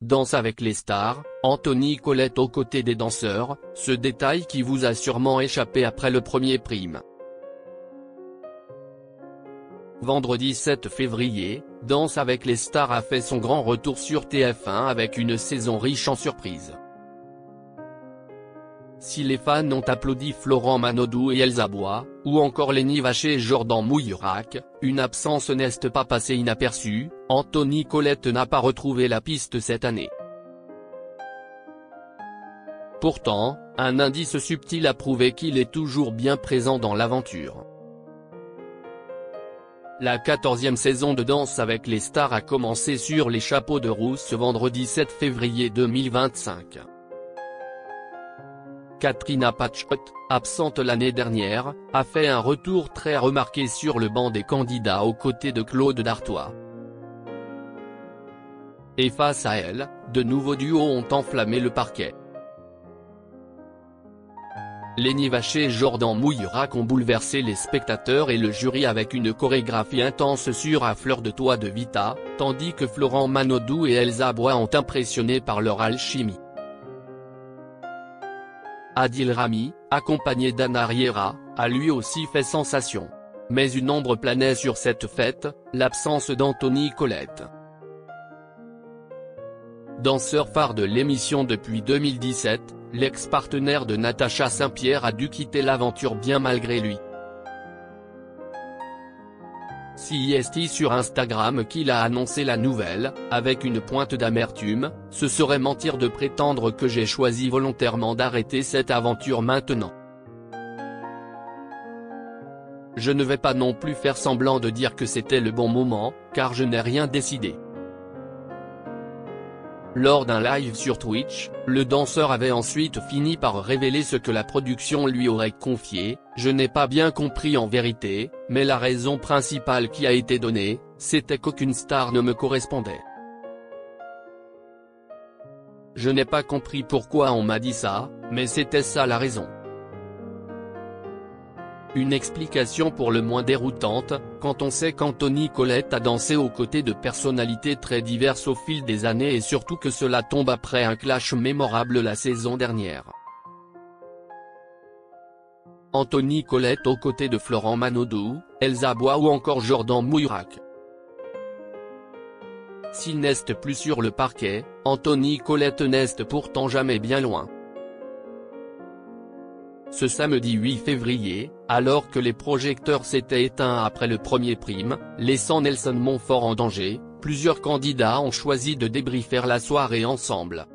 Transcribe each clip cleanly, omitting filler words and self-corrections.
Danse avec les stars, Anthony Colette aux côtés des danseurs, ce détail qui vous a sûrement échappé après le premier prime. Vendredi 7 février, Danse avec les stars a fait son grand retour sur TF1 avec une saison riche en surprises. Si les fans ont applaudi Florent Manodou et Elsa Bois, ou encore Lenny Vacher et Jordan Mouillerac, une absence n'est pas passée inaperçue, Anthony Colette n'a pas retrouvé la piste cette année. Pourtant, un indice subtil a prouvé qu'il est toujours bien présent dans l'aventure. La 14e saison de Danse avec les stars a commencé sur les chapeaux de roue ce vendredi 7 février 2025. Katrina Patchot, absente l'année dernière, a fait un retour très remarqué sur le banc des candidats aux côtés de Claude Dartois. Et face à elle, de nouveaux duos ont enflammé le parquet. Lenny Vacher et Jordan Mouillerac ont bouleversé les spectateurs et le jury avec une chorégraphie intense sur À fleur de toit de Vita, tandis que Florent Manodou et Elsa Bois ont impressionné par leur alchimie. Adil Rami, accompagné d'Anna Riera, a lui aussi fait sensation. Mais une ombre planait sur cette fête, l'absence d'Anthony Colette. Danseur phare de l'émission depuis 2017, l'ex-partenaire de Natacha Saint-Pierre a dû quitter l'aventure bien malgré lui. CIST sur Instagram qu'il a annoncé la nouvelle, avec une pointe d'amertume, ce serait mentir de prétendre que j'ai choisi volontairement d'arrêter cette aventure maintenant. Je ne vais pas non plus faire semblant de dire que c'était le bon moment, car je n'ai rien décidé. Lors d'un live sur Twitch, le danseur avait ensuite fini par révéler ce que la production lui aurait confié. Je n'ai pas bien compris en vérité, mais la raison principale qui a été donnée, c'était qu'aucune star ne me correspondait. Je n'ai pas compris pourquoi on m'a dit ça, mais c'était ça la raison. Une explication pour le moins déroutante, quand on sait qu'Anthony Colette a dansé aux côtés de personnalités très diverses au fil des années et surtout que cela tombe après un clash mémorable la saison dernière. Anthony Colette aux côtés de Florent Manodou, Elsa Bois ou encore Jordan Mouillerac. S'il n'est plus sur le parquet, Anthony Colette n'est pourtant jamais bien loin. Ce samedi 8 février, alors que les projecteurs s'étaient éteints après le premier prime, laissant Nelson Montfort en danger, plusieurs candidats ont choisi de débriefer la soirée ensemble.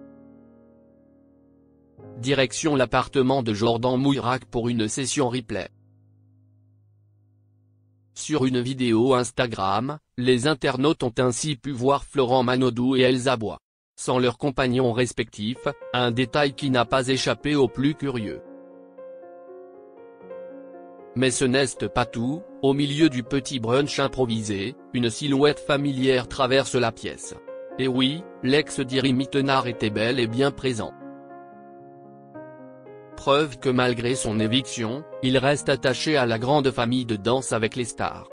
Direction l'appartement de Jordan Mouillerac pour une session replay. Sur une vidéo Instagram, les internautes ont ainsi pu voir Florent Manodou et Elsa Bois, sans leurs compagnons respectifs, un détail qui n'a pas échappé aux plus curieux. Mais ce n'est pas tout, au milieu du petit brunch improvisé, une silhouette familière traverse la pièce. Et oui, l'ex-Thierry Mittenard était bel et bien présent. Preuve que malgré son éviction, il reste attaché à la grande famille de Danse avec les stars.